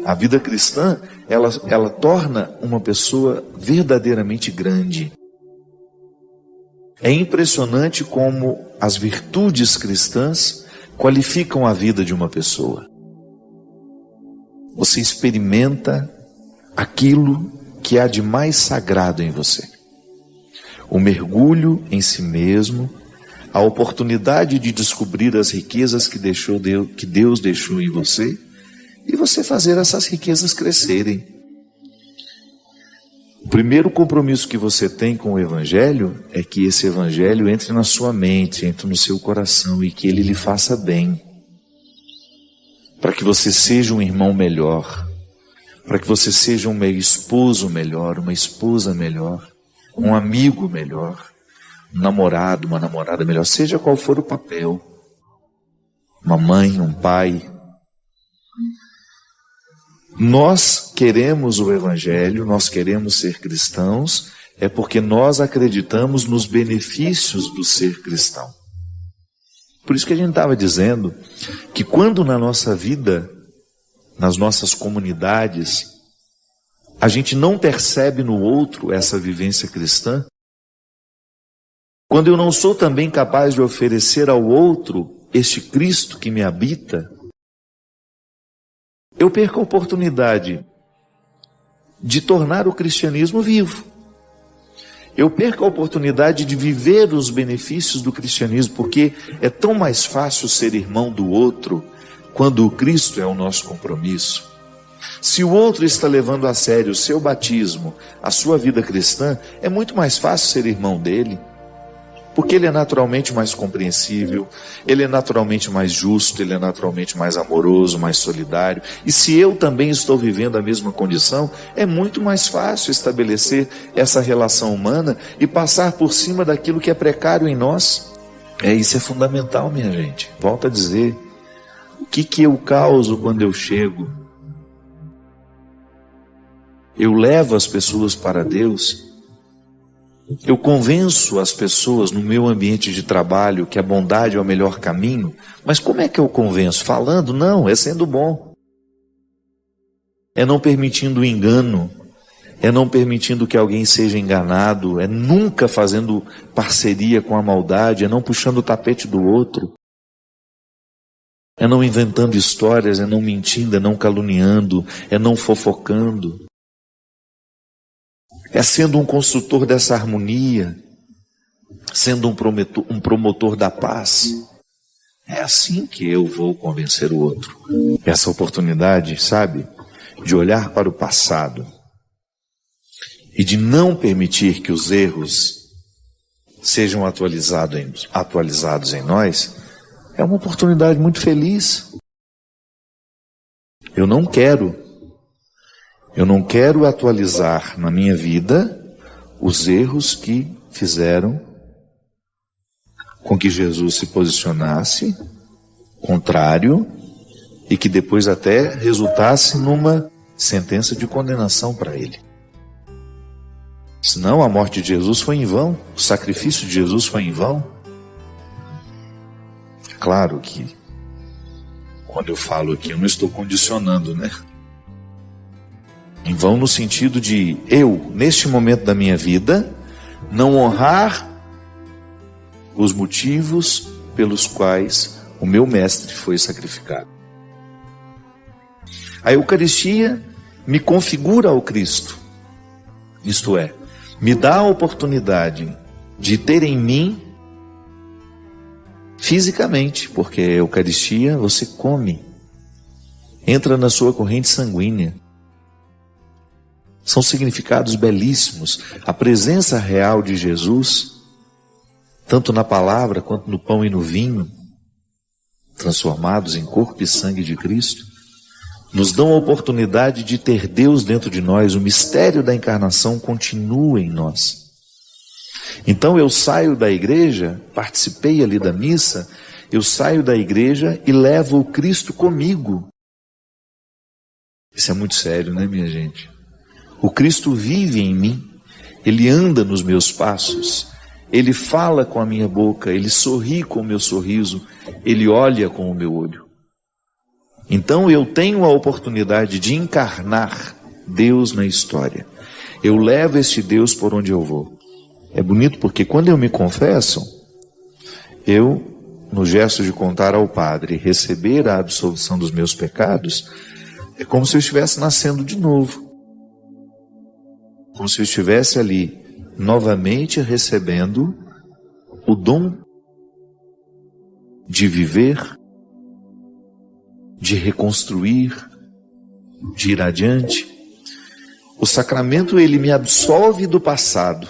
A vida cristã, ela torna uma pessoa verdadeiramente grande. É impressionante como as virtudes cristãs qualificam a vida de uma pessoa. Você experimenta aquilo que há de mais sagrado em você. O mergulho em si mesmo, a oportunidade de descobrir as riquezas que Deus deixou em você, e você fazer essas riquezas crescerem. O primeiro compromisso que você tem com o Evangelho é que esse Evangelho entre na sua mente, entre no seu coração e que ele lhe faça bem. Para que você seja um irmão melhor, para que você seja um esposo melhor, uma esposa melhor, um amigo melhor, um namorado, uma namorada melhor, seja qual for o papel, uma mãe, um pai. Nós queremos o Evangelho, nós queremos ser cristãos, é porque nós acreditamos nos benefícios do ser cristão. Por isso que a gente estava dizendo que quando na nossa vida, nas nossas comunidades, a gente não percebe no outro essa vivência cristã, quando eu não sou também capaz de oferecer ao outro este Cristo que me habita, eu perco a oportunidade de tornar o cristianismo vivo. Eu perco a oportunidade de viver os benefícios do cristianismo, porque é tão mais fácil ser irmão do outro quando o Cristo é o nosso compromisso. Se o outro está levando a sério o seu batismo, a sua vida cristã, é muito mais fácil ser irmão dele. Porque ele é naturalmente mais compreensível, ele é naturalmente mais justo, ele é naturalmente mais amoroso, mais solidário. E se eu também estou vivendo a mesma condição, é muito mais fácil estabelecer essa relação humana e passar por cima daquilo que é precário em nós. Isso é fundamental, minha gente. Volto a dizer, o que eu causo quando eu chego? Eu levo as pessoas para Deus. Eu convenço as pessoas no meu ambiente de trabalho que a bondade é o melhor caminho, mas como é que eu convenço? Falando? Não, é sendo bom. É não permitindo o engano, é não permitindo que alguém seja enganado, é nunca fazendo parceria com a maldade, é não puxando o tapete do outro, é não inventando histórias, é não mentindo, é não caluniando, é não fofocando. É sendo um construtor dessa harmonia, sendo um promotor da paz. É assim que eu vou convencer o outro. Essa oportunidade, sabe, de olhar para o passado e de não permitir que os erros sejam atualizados em nós, é uma oportunidade muito feliz. Eu não quero atualizar na minha vida os erros que fizeram com que Jesus se posicionasse contrário e que depois até resultasse numa sentença de condenação para ele. Senão a morte de Jesus foi em vão, o sacrifício de Jesus foi em vão. É claro que quando eu falo aqui eu não estou condicionando, né? Em vão no sentido de eu, neste momento da minha vida, não honrar os motivos pelos quais o meu mestre foi sacrificado. A Eucaristia me configura ao Cristo, isto é, me dá a oportunidade de ter em mim fisicamente, porque a Eucaristia você come, entra na sua corrente sanguínea. São significados belíssimos. A presença real de Jesus, tanto na palavra quanto no pão e no vinho, transformados em corpo e sangue de Cristo, nos dão a oportunidade de ter Deus dentro de nós. O mistério da encarnação continua em nós. Então eu saio da igreja, participei ali da missa, eu saio da igreja e levo o Cristo comigo. Isso é muito sério, né, minha gente? O Cristo vive em mim, Ele anda nos meus passos, Ele fala com a minha boca, Ele sorri com o meu sorriso, Ele olha com o meu olho. Então eu tenho a oportunidade de encarnar Deus na história. Eu levo este Deus por onde eu vou. É bonito porque quando eu me confesso, eu, no gesto de contar ao Padre, receber a absolvição dos meus pecados, é como se eu estivesse nascendo de novo. Como se eu estivesse ali, novamente recebendo o dom de viver, de reconstruir, de ir adiante. O sacramento, ele me absolve do passado,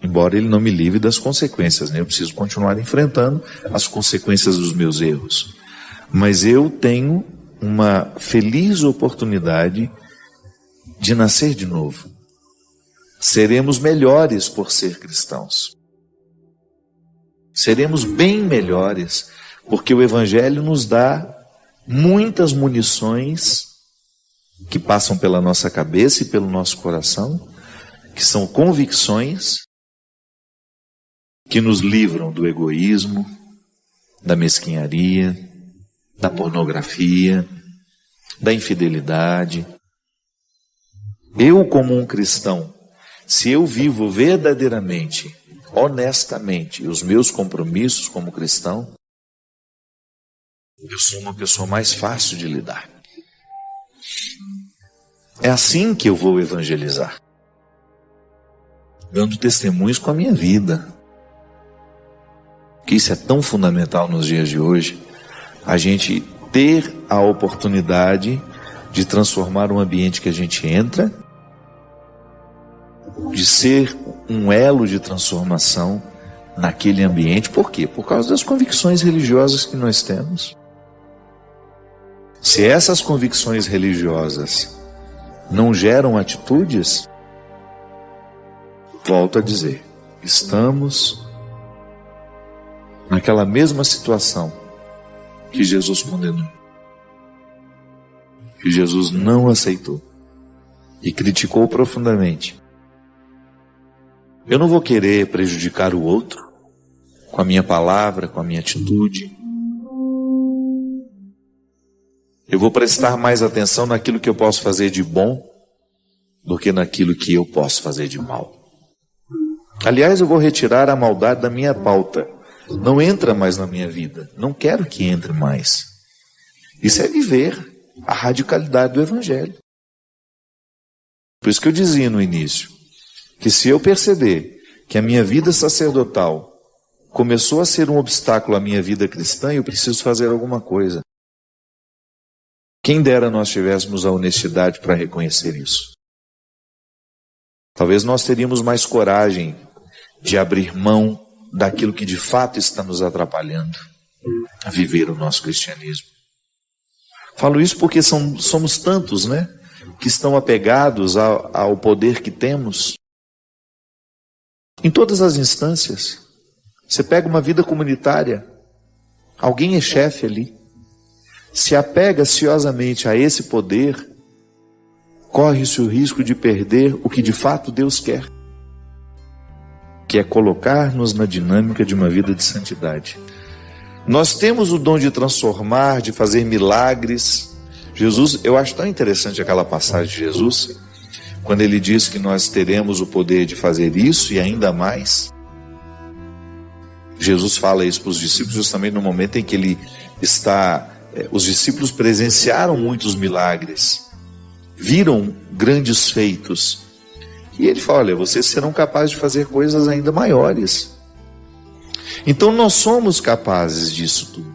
embora ele não me livre das consequências, né? Eu preciso continuar enfrentando as consequências dos meus erros. Mas eu tenho uma feliz oportunidade de nascer de novo. Seremos melhores por ser cristãos. Seremos bem melhores, porque o Evangelho nos dá muitas munições que passam pela nossa cabeça e pelo nosso coração, que são convicções que nos livram do egoísmo, da mesquinharia, da pornografia, da infidelidade. Eu, como um cristão, se eu vivo verdadeiramente, honestamente, os meus compromissos como cristão, eu sou uma pessoa mais fácil de lidar. É assim que eu vou evangelizar, dando testemunhos com a minha vida. Que isso é tão fundamental nos dias de hoje, a gente ter a oportunidade de transformar um ambiente que a gente entra, de ser um elo de transformação naquele ambiente. Por quê? Por causa das convicções religiosas que nós temos. Se essas convicções religiosas não geram atitudes, volto a dizer, estamos naquela mesma situação que Jesus condenou, que Jesus não aceitou e criticou profundamente. Eu não vou querer prejudicar o outro com a minha palavra, com a minha atitude. Eu vou prestar mais atenção naquilo que eu posso fazer de bom do que naquilo que eu posso fazer de mal. Aliás, eu vou retirar a maldade da minha pauta. Não entra mais na minha vida. Não quero que entre mais. Isso é viver a radicalidade do Evangelho. Por isso que eu dizia no início, que se eu perceber que a minha vida sacerdotal começou a ser um obstáculo à minha vida cristã, eu preciso fazer alguma coisa. Quem dera nós tivéssemos a honestidade para reconhecer isso. Talvez nós teríamos mais coragem de abrir mão daquilo que de fato está nos atrapalhando a viver o nosso cristianismo. Falo isso porque somos tantos, né, que estão apegados ao poder que temos. Em todas as instâncias. Você pega uma vida comunitária, alguém é chefe ali, se apega ansiosamente a esse poder, corre-se o risco de perder o que de fato Deus quer, que é colocar-nos na dinâmica de uma vida de santidade. Nós temos o dom de transformar, de fazer milagres. Jesus, eu acho tão interessante aquela passagem de Jesus, quando ele diz que nós teremos o poder de fazer isso e ainda mais. Jesus fala isso para os discípulos justamente no momento em que ele está... Os discípulos presenciaram muitos milagres, viram grandes feitos. E ele fala, olha, vocês serão capazes de fazer coisas ainda maiores. Então nós somos capazes disso tudo.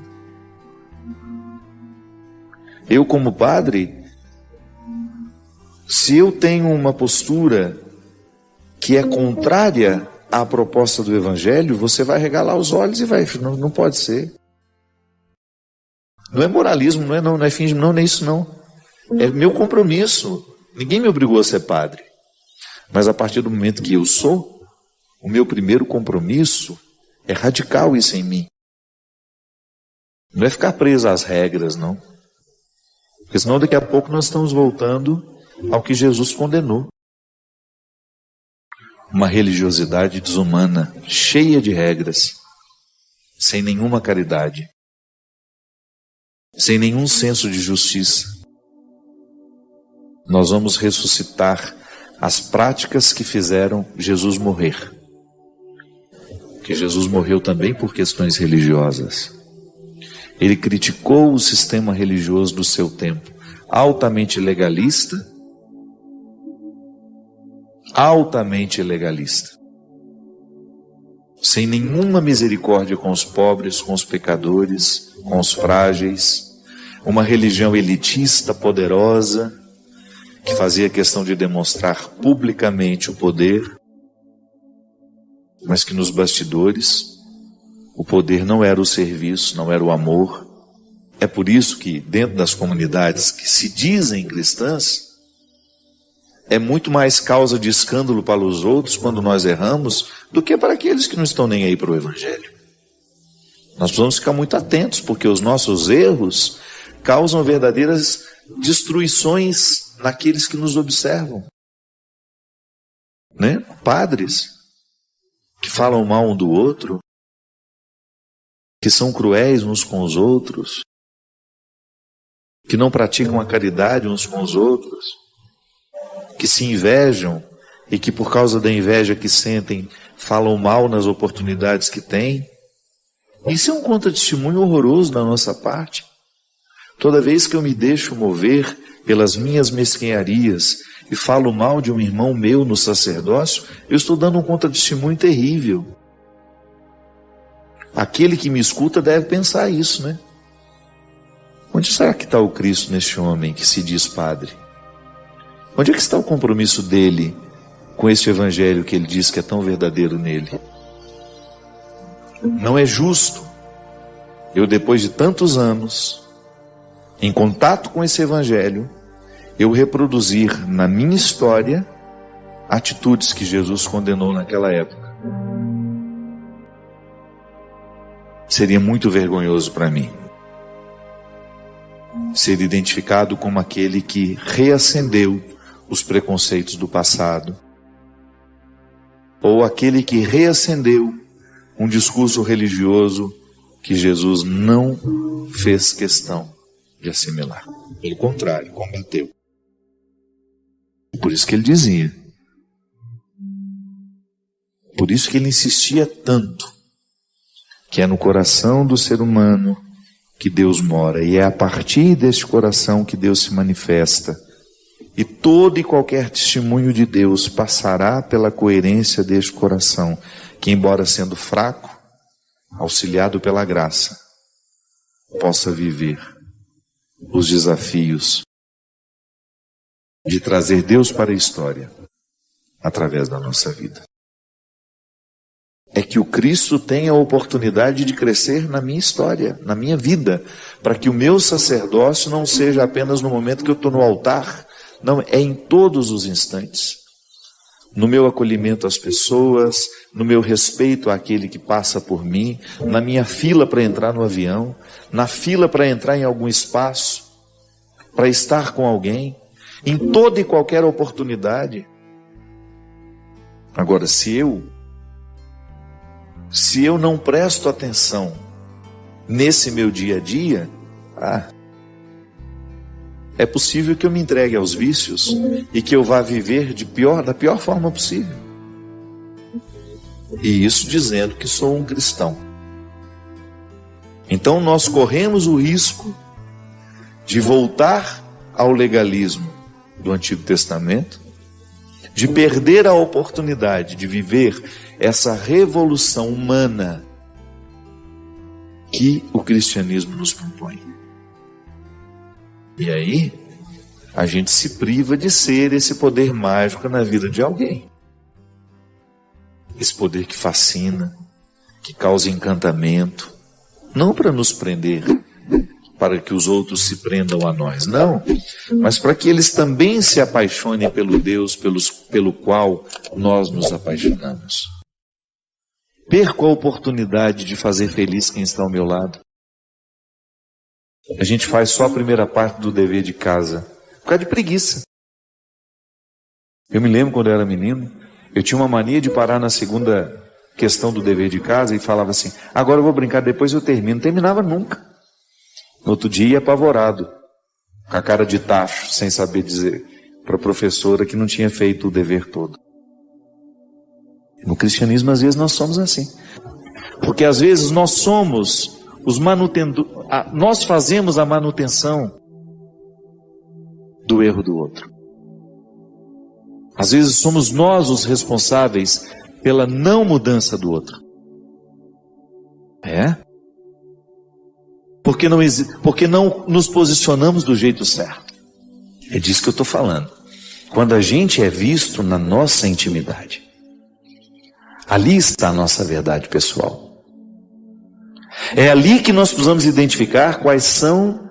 Eu, como padre, se eu tenho uma postura que é contrária à proposta do Evangelho, você vai regalar os olhos e vai, não pode ser. Não é moralismo, não é fingimento, não é isso não. É meu compromisso. Ninguém me obrigou a ser padre. Mas a partir do momento que eu sou, o meu primeiro compromisso é radical isso em mim. Não é ficar preso às regras, não. Porque senão daqui a pouco nós estamos voltando ao que Jesus condenou. Uma religiosidade desumana, cheia de regras, sem nenhuma caridade. sem nenhum senso de justiça. Nós vamos ressuscitar as práticas que fizeram Jesus morrer. Porque Jesus morreu também por questões religiosas. Ele criticou o sistema religioso do seu tempo, altamente legalista, sem nenhuma misericórdia com os pobres, com os pecadores, com os frágeis, uma religião elitista, poderosa, que fazia questão de demonstrar publicamente o poder, mas que nos bastidores o poder não era o serviço, não era o amor. É por isso que dentro das comunidades que se dizem cristãs, é muito mais causa de escândalo para os outros quando nós erramos do que para aqueles que não estão nem aí para o Evangelho. Nós precisamos ficar muito atentos, porque os nossos erros causam verdadeiras destruições naqueles que nos observam. Né? Padres que falam mal um do outro, que são cruéis uns com os outros, que não praticam a caridade uns com os outros, que se invejam e que por causa da inveja que sentem, falam mal nas oportunidades que têm. Isso é um contra-testemunho horroroso da nossa parte. Toda vez que eu me deixo mover pelas minhas mesquinharias e falo mal de um irmão meu no sacerdócio, eu estou dando um contra-testemunho terrível. Aquele que me escuta deve pensar isso, né? Onde será que está o Cristo neste homem que se diz padre? Onde é que está o compromisso dele com esse evangelho que ele diz que é tão verdadeiro nele? Não é justo eu, depois de tantos anos, em contato com esse evangelho, eu reproduzir na minha história atitudes que Jesus condenou naquela época. Seria muito vergonhoso para mim ser identificado como aquele que reacendeu os preconceitos do passado, ou aquele que reacendeu um discurso religioso que Jesus não fez questão de assimilar. Pelo contrário, combateu. Por isso que ele dizia, por isso que ele insistia tanto, que é no coração do ser humano que Deus mora, e é a partir deste coração que Deus se manifesta. E todo e qualquer testemunho de Deus passará pela coerência deste coração, que, embora sendo fraco, auxiliado pela graça, possa viver os desafios de trazer Deus para a história através da nossa vida. É que o Cristo tenha a oportunidade de crescer na minha história, na minha vida, para que o meu sacerdócio não seja apenas no momento que eu estou no altar, não, é em todos os instantes. No meu acolhimento às pessoas, no meu respeito àquele que passa por mim, na minha fila para entrar no avião, na fila para entrar em algum espaço, para estar com alguém, em toda e qualquer oportunidade. Agora, se eu não presto atenção nesse meu dia a dia, é possível que eu me entregue aos vícios e que eu vá viver da pior forma possível. E isso dizendo que sou um cristão. Então nós corremos o risco de voltar ao legalismo do Antigo Testamento, de perder a oportunidade de viver essa revolução humana que o cristianismo nos propõe. E aí, a gente se priva de ser esse poder mágico na vida de alguém. Esse poder que fascina, que causa encantamento, não para nos prender, para que os outros se prendam a nós, não, mas para que eles também se apaixonem pelo Deus pelo qual nós nos apaixonamos. Perco a oportunidade de fazer feliz quem está ao meu lado. A gente faz só a primeira parte do dever de casa, por causa de preguiça. Eu me lembro quando eu era menino, eu tinha uma mania de parar na segunda questão do dever de casa e falava assim, agora eu vou brincar, depois eu termino. Não terminava nunca. No outro dia, apavorado, com a cara de tacho, sem saber dizer para a professora que não tinha feito o dever todo. No cristianismo, às vezes, nós somos assim. Porque às vezes nós somos os nós fazemos a manutenção do erro do outro. Às vezes somos nós os responsáveis pela não mudança do outro. Porque não nos posicionamos do jeito certo. É disso que eu estou falando. Quando a gente é visto na nossa intimidade, ali está a nossa verdade pessoal. É ali que nós precisamos identificar quais são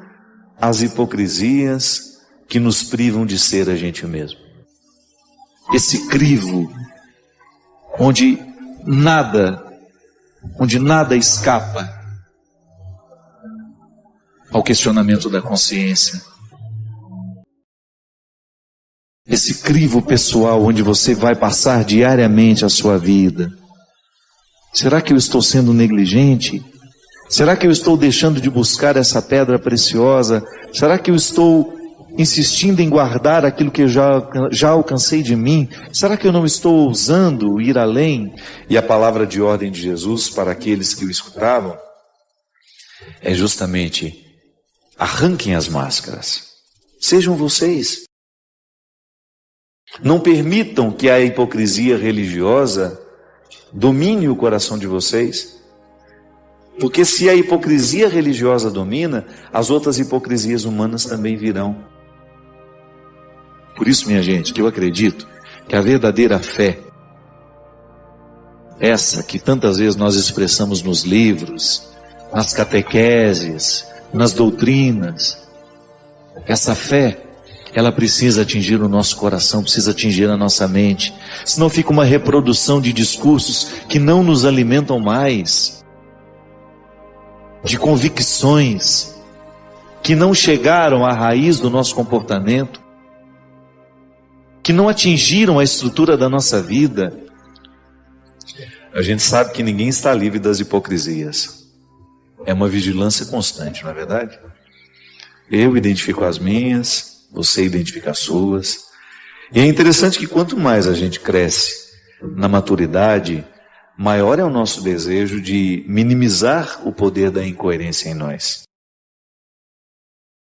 as hipocrisias que nos privam de ser a gente mesmo. Esse crivo onde nada escapa ao questionamento da consciência. Esse crivo pessoal onde você vai passar diariamente a sua vida. Será que eu estou sendo negligente? Será que eu estou deixando de buscar essa pedra preciosa? Será que eu estou insistindo em guardar aquilo que eu já alcancei de mim? Será que eu não estou ousando ir além? E a palavra de ordem de Jesus para aqueles que o escutavam é justamente: arranquem as máscaras. Sejam vocês. Não permitam que a hipocrisia religiosa domine o coração de vocês. Porque se a hipocrisia religiosa domina, as outras hipocrisias humanas também virão. Por isso, minha gente, que eu acredito que a verdadeira fé, essa que tantas vezes nós expressamos nos livros, nas catequeses, nas doutrinas, essa fé, ela precisa atingir o nosso coração, precisa atingir a nossa mente. Senão fica uma reprodução de discursos que não nos alimentam mais, de convicções que não chegaram à raiz do nosso comportamento, que não atingiram a estrutura da nossa vida. A gente sabe que ninguém está livre das hipocrisias. É uma vigilância constante, não é verdade? Eu identifico as minhas, você identifica as suas. E é interessante que quanto mais a gente cresce na maturidade, maior é o nosso desejo de minimizar o poder da incoerência em nós.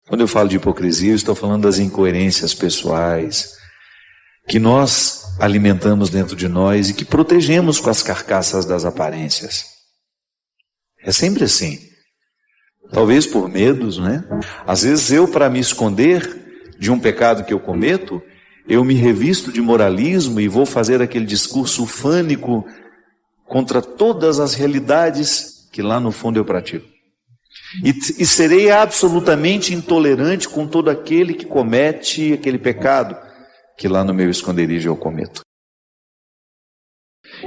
Quando eu falo de hipocrisia, eu estou falando das incoerências pessoais que nós alimentamos dentro de nós e que protegemos com as carcaças das aparências. É sempre assim. Talvez por medos, né? Às vezes eu, para me esconder de um pecado que eu cometo, eu me revisto de moralismo e vou fazer aquele discurso ufânico contra todas as realidades que lá no fundo eu pratico. E serei absolutamente intolerante com todo aquele que comete aquele pecado que lá no meu esconderijo eu cometo.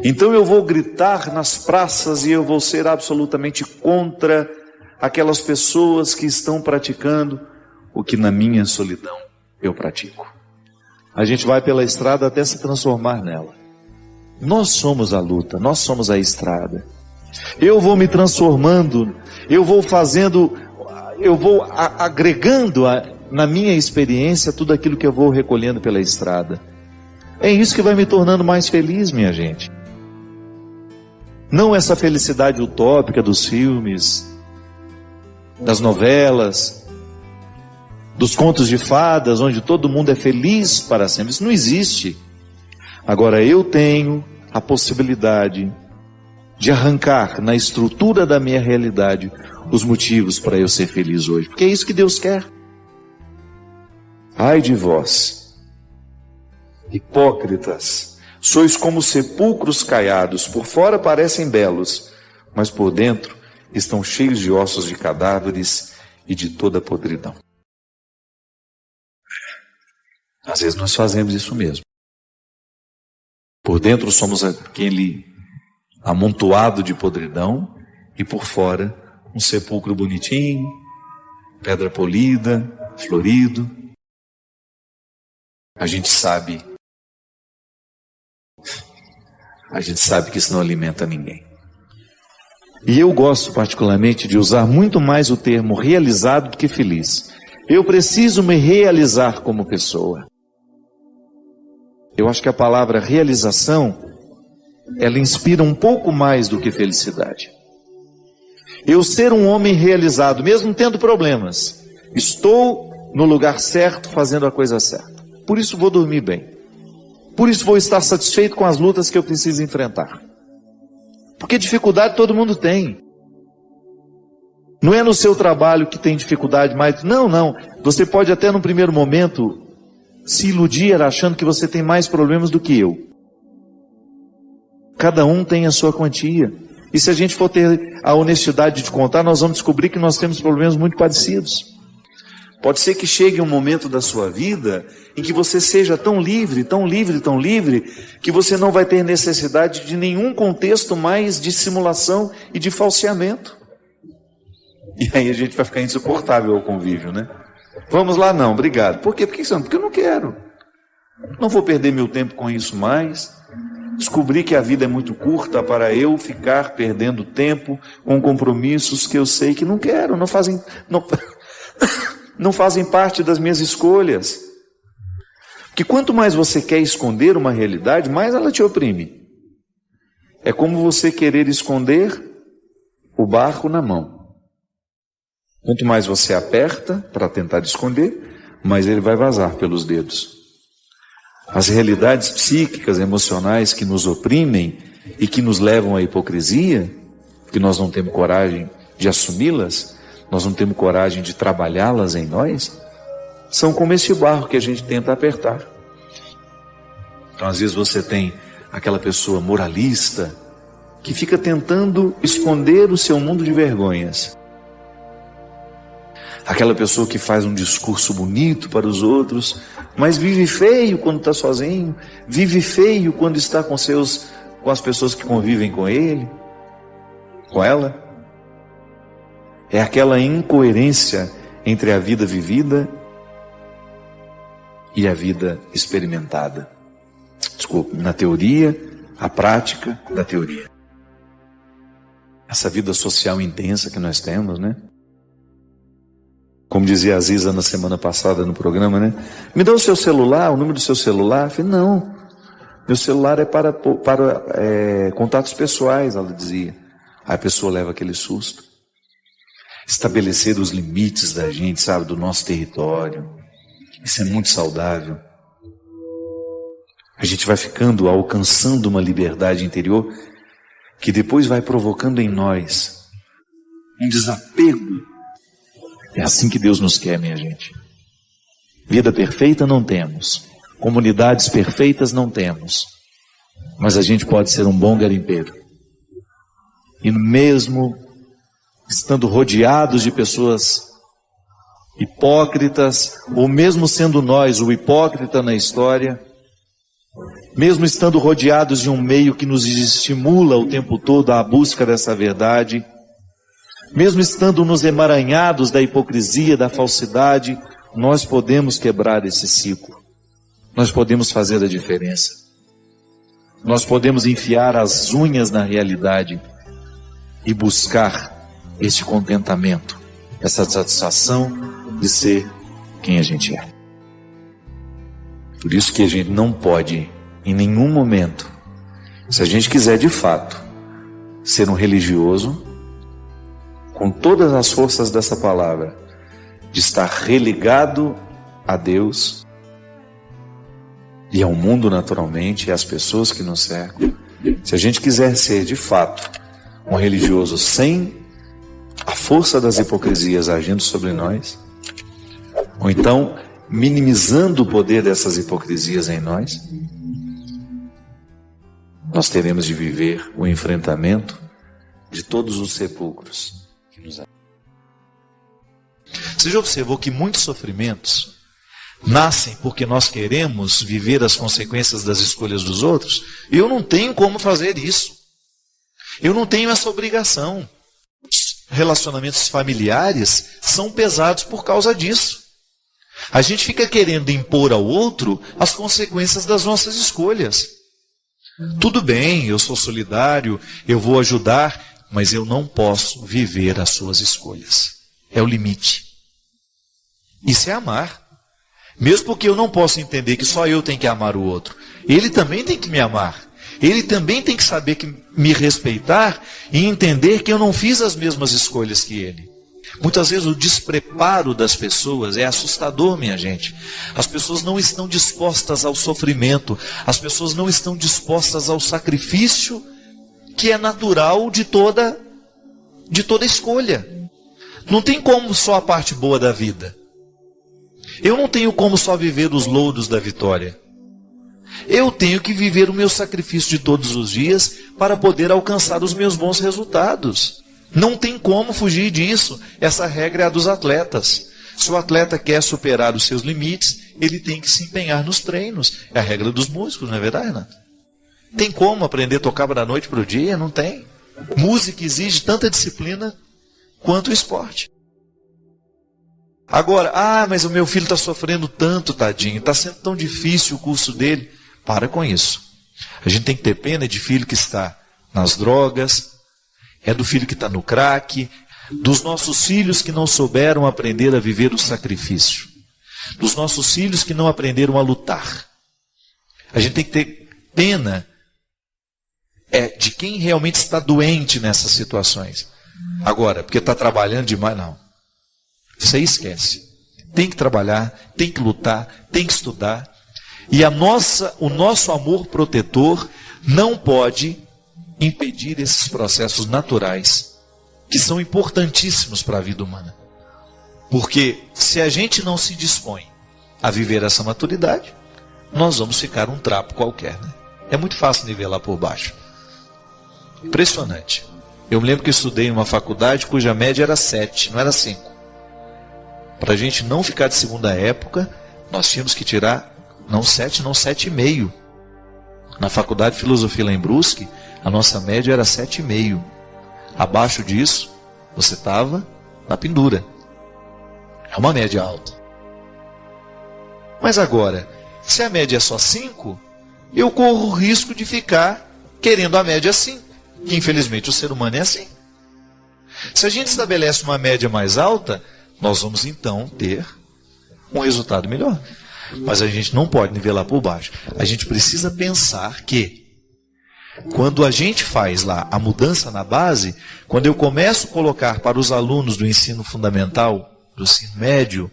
Então eu vou gritar nas praças e eu vou ser absolutamente contra aquelas pessoas que estão praticando o que na minha solidão eu pratico. A gente vai pela estrada até se transformar nela. Nós somos a luta, nós somos a estrada. Eu vou me transformando, eu vou agregando na minha experiência tudo aquilo que eu vou recolhendo pela estrada. É isso que vai me tornando mais feliz, minha gente. Não essa felicidade utópica dos filmes, das novelas, dos contos de fadas, onde todo mundo é feliz para sempre. Isso não existe. Agora eu tenho a possibilidade de arrancar na estrutura da minha realidade os motivos para eu ser feliz hoje. Porque é isso que Deus quer. Ai de vós, hipócritas, sois como sepulcros caiados, por fora parecem belos, mas por dentro estão cheios de ossos de cadáveres e de toda podridão. Às vezes nós fazemos isso mesmo. Por dentro somos aquele amontoado de podridão e por fora um sepulcro bonitinho, pedra polida, florido. A gente sabe que isso não alimenta ninguém. E eu gosto particularmente de usar muito mais o termo realizado do que feliz. Eu preciso me realizar como pessoa. Eu acho que a palavra realização, ela inspira um pouco mais do que felicidade. Eu ser um homem realizado, mesmo tendo problemas, estou no lugar certo, fazendo a coisa certa. Por isso vou dormir bem. Por isso vou estar satisfeito com as lutas que eu preciso enfrentar. Porque dificuldade todo mundo tem. Não é no seu trabalho que tem dificuldade mais. Não. Você pode até no primeiro momento se iludir achando que você tem mais problemas do que eu. Cada um tem a sua quantia. E se a gente for ter a honestidade de contar, nós vamos descobrir que nós temos problemas muito parecidos. Pode ser que chegue um momento da sua vida em que você seja tão livre, que você não vai ter necessidade de nenhum contexto mais de simulação e de falseamento. E aí a gente vai ficar insuportável ao convívio, né? Vamos lá, não, obrigado. Por quê? Porque eu não quero. Não vou perder meu tempo com isso mais. Descobri que a vida é muito curta para eu ficar perdendo tempo com compromissos que eu sei que não quero, não fazem parte das minhas escolhas. Porque quanto mais você quer esconder uma realidade, mais ela te oprime. É como você querer esconder o barco na mão. Quanto mais você aperta para tentar esconder, mais ele vai vazar pelos dedos. As realidades psíquicas, emocionais que nos oprimem e que nos levam à hipocrisia, que nós não temos coragem de assumi-las, nós não temos coragem de trabalhá-las em nós, são como esse barro que a gente tenta apertar. Então, às vezes você tem aquela pessoa moralista que fica tentando esconder o seu mundo de vergonhas. Aquela pessoa que faz um discurso bonito para os outros, mas vive feio quando está sozinho, vive feio quando está com as pessoas que convivem com ele, com ela. É aquela incoerência entre a vida vivida e a vida experimentada. Desculpe, na teoria, a prática da teoria. Essa vida social intensa que nós temos, né? Como dizia a Aziza na semana passada no programa, né? Me dá o seu celular, o número do seu celular. Eu falei, não, meu celular é para contatos pessoais, ela dizia. Aí a pessoa leva aquele susto. Estabelecer os limites da gente, sabe, do nosso território. Isso é muito saudável. A gente vai alcançando uma liberdade interior que depois vai provocando em nós um desapego. É assim que Deus nos quer, minha gente. Vida perfeita não temos. Comunidades perfeitas não temos. Mas a gente pode ser um bom garimpeiro. E mesmo estando rodeados de pessoas hipócritas, ou mesmo sendo nós o hipócrita na história, mesmo estando rodeados de um meio que nos estimula o tempo todo à busca dessa verdade, mesmo estando nos emaranhados da hipocrisia, da falsidade, nós podemos quebrar esse ciclo. Nós podemos fazer a diferença. Nós podemos enfiar as unhas na realidade e buscar este contentamento, essa satisfação de ser quem a gente é. Por isso que a gente não pode, em nenhum momento, se a gente quiser de fato ser um religioso, com todas as forças dessa palavra, de estar religado a Deus e ao mundo naturalmente, e às pessoas que nos cercam, se a gente quiser ser de fato um religioso sem a força das hipocrisias agindo sobre nós, ou então minimizando o poder dessas hipocrisias em nós, nós teremos de viver o enfrentamento de todos os sepulcros. Você já observou que muitos sofrimentos nascem porque nós queremos viver as consequências das escolhas dos outros? Eu não tenho como fazer isso. Eu não tenho essa obrigação. Relacionamentos familiares são pesados por causa disso. A gente fica querendo impor ao outro as consequências das nossas escolhas. Tudo bem, eu sou solidário, eu vou ajudar mas eu não posso viver as suas escolhas. É o limite. Isso é amar. Mesmo porque eu não posso entender que só eu tenho que amar o outro. Ele também tem que me amar. Ele também tem que saber me respeitar e entender que eu não fiz as mesmas escolhas que ele. Muitas vezes o despreparo das pessoas é assustador, minha gente. As pessoas não estão dispostas ao sofrimento. As pessoas não estão dispostas ao sacrifício que é natural de toda escolha. Não tem como só a parte boa da vida. Eu não tenho como só viver os louros da vitória. Eu tenho que viver o meu sacrifício de todos os dias para poder alcançar os meus bons resultados. Não tem como fugir disso. Essa regra é a dos atletas. Se o atleta quer superar os seus limites, ele tem que se empenhar nos treinos. É a regra dos músicos, não é verdade, Renato? Tem como aprender a tocar da noite para o dia? Não tem. Música exige tanta disciplina quanto o esporte. Agora, mas o meu filho está sofrendo tanto, tadinho, está sendo tão difícil o curso dele. Para com isso. A gente tem que ter pena de filho que está nas drogas, é do filho que está no crack, dos nossos filhos que não souberam aprender a viver o sacrifício, dos nossos filhos que não aprenderam a lutar. A gente tem que ter pena de quem realmente está doente nessas situações. Agora, porque está trabalhando demais, não. Isso aí esquece. Tem que trabalhar, tem que lutar, tem que estudar. E o nosso amor protetor não pode impedir esses processos naturais, que são importantíssimos para a vida humana. Porque se a gente não se dispõe a viver essa maturidade, nós vamos ficar um trapo qualquer, né? É muito fácil nivelar por baixo. Impressionante. Eu me lembro que eu estudei em uma faculdade cuja média era 7, não era 5. Para a gente não ficar de segunda época, nós tínhamos que tirar, não 7, não 7,5. Na faculdade de filosofia lá em Brusque, a nossa média era 7,5. Abaixo disso, você estava na pendura. É uma média alta. Mas agora, se a média é só 5, eu corro o risco de ficar querendo a média 5. Que infelizmente o ser humano é assim. Se a gente estabelece uma média mais alta, nós vamos então ter um resultado melhor. Mas a gente não pode nivelar por baixo. A gente precisa pensar que quando a gente faz lá a mudança na base, quando eu começo a colocar para os alunos do ensino fundamental, do ensino médio,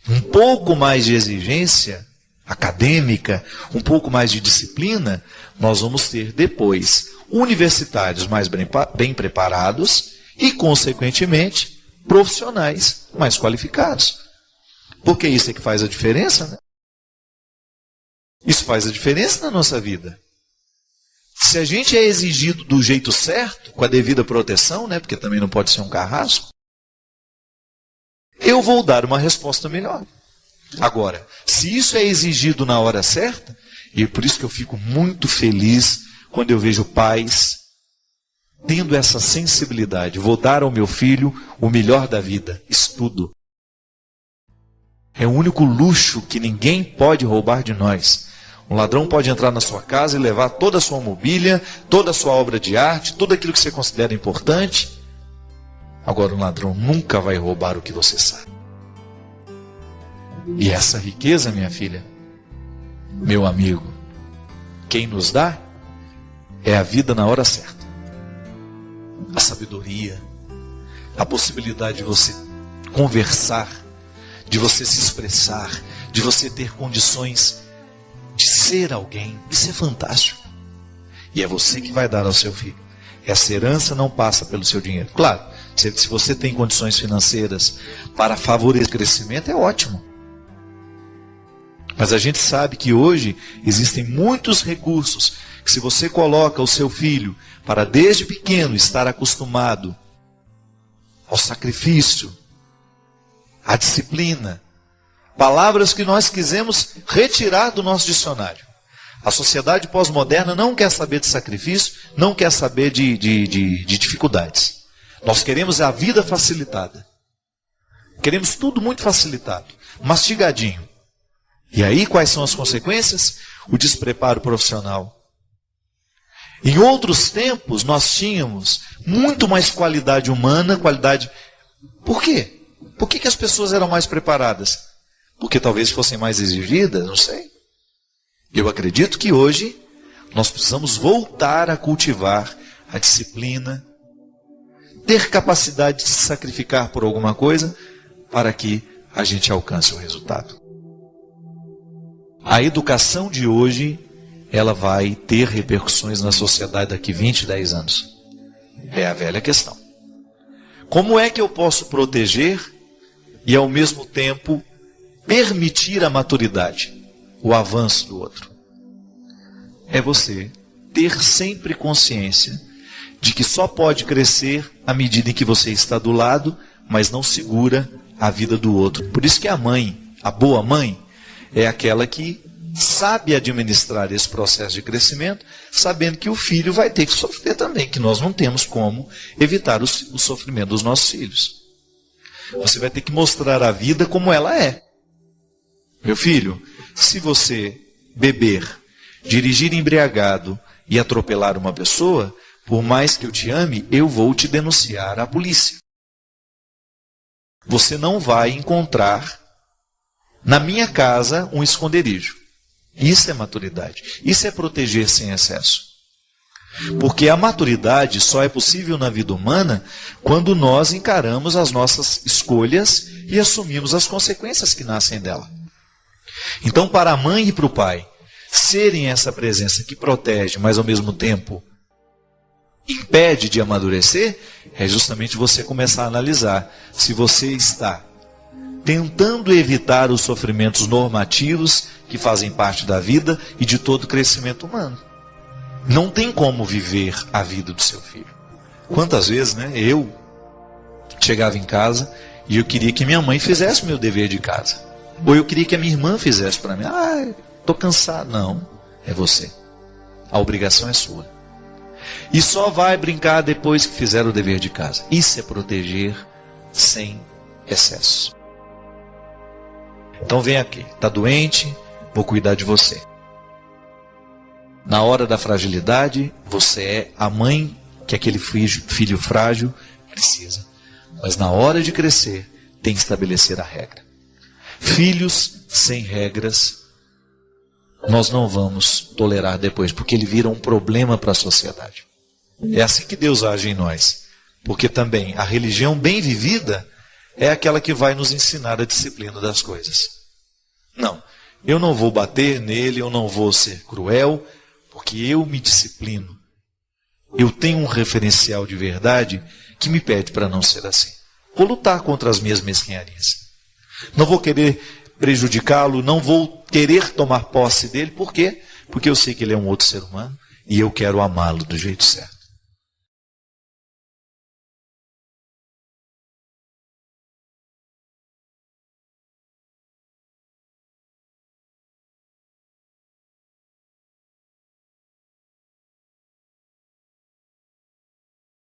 um pouco mais de exigência acadêmica, um pouco mais de disciplina, nós vamos ter depois universitários mais bem preparados e, consequentemente, profissionais mais qualificados. Porque isso é que faz a diferença, né? Isso faz a diferença na nossa vida. Se a gente é exigido do jeito certo, com a devida proteção, né? Porque também não pode ser um carrasco, eu vou dar uma resposta melhor. Agora, se isso é exigido na hora certa, e é por isso que eu fico muito feliz quando eu vejo pais tendo essa sensibilidade. Vou dar ao meu filho o melhor da vida, estudo. É o único luxo que ninguém pode roubar de nós. Um ladrão pode entrar na sua casa e levar toda a sua mobília, toda a sua obra de arte, tudo aquilo que você considera importante. Agora, um ladrão nunca vai roubar o que você sabe. E essa riqueza, minha filha, meu amigo, quem nos dá é a vida na hora certa. A sabedoria, a possibilidade de você conversar, de você se expressar, de você ter condições de ser alguém. Isso é fantástico. E é você que vai dar ao seu filho. Essa herança não passa pelo seu dinheiro. Claro, se você tem condições financeiras para favorecer o crescimento, é ótimo. Mas a gente sabe que hoje existem muitos recursos que, se você coloca o seu filho para desde pequeno estar acostumado ao sacrifício, à disciplina, palavras que nós quisemos retirar do nosso dicionário. A sociedade pós-moderna não quer saber de sacrifício, não quer saber de dificuldades. Nós queremos a vida facilitada. Queremos tudo muito facilitado, mastigadinho. E aí, quais são as consequências? O despreparo profissional. Em outros tempos, nós tínhamos muito mais qualidade humana, qualidade... Por quê? Por que as pessoas eram mais preparadas? Porque talvez fossem mais exigidas, não sei. Eu acredito que hoje nós precisamos voltar a cultivar a disciplina, ter capacidade de se sacrificar por alguma coisa para que a gente alcance o resultado. A educação de hoje, ela vai ter repercussões na sociedade daqui 20, 10 anos. É a velha questão. Como é que eu posso proteger e ao mesmo tempo permitir a maturidade, o avanço do outro? É você ter sempre consciência de que só pode crescer à medida em que você está do lado, mas não segura a vida do outro. Por isso que a mãe, a boa mãe, é aquela que sabe administrar esse processo de crescimento, sabendo que o filho vai ter que sofrer também, que nós não temos como evitar o sofrimento dos nossos filhos. Você vai ter que mostrar a vida como ela é. Meu filho, se você beber, dirigir embriagado e atropelar uma pessoa, por mais que eu te ame, eu vou te denunciar à polícia. Você não vai encontrar na minha casa um esconderijo. Isso é maturidade. Isso é proteger sem excesso. Porque a maturidade só é possível na vida humana quando nós encaramos as nossas escolhas e assumimos as consequências que nascem dela. Então, para a mãe e para o pai serem essa presença que protege, mas ao mesmo tempo impede de amadurecer, é justamente você começar a analisar se você está tentando evitar os sofrimentos normativos que fazem parte da vida e de todo crescimento humano. Não tem como viver a vida do seu filho. Quantas vezes, eu chegava em casa e eu queria que minha mãe fizesse o meu dever de casa. Ou eu queria que a minha irmã fizesse para mim. Estou cansado. Não, é você. A obrigação é sua. E só vai brincar depois que fizer o dever de casa. Isso é proteger sem excesso. Então vem aqui, está doente, vou cuidar de você. Na hora da fragilidade, você é a mãe que aquele filho frágil precisa. Mas na hora de crescer, tem que estabelecer a regra. Filhos sem regras, nós não vamos tolerar depois, porque ele vira um problema para a sociedade. É assim que Deus age em nós. Porque também a religião bem vivida é aquela que vai nos ensinar a disciplina das coisas. Não, eu não vou bater nele, eu não vou ser cruel, porque eu me disciplino. Eu tenho um referencial de verdade que me pede para não ser assim. Vou lutar contra as minhas mesquinharias. Não vou querer prejudicá-lo, não vou querer tomar posse dele. Por quê? Porque eu sei que ele é um outro ser humano e eu quero amá-lo do jeito certo.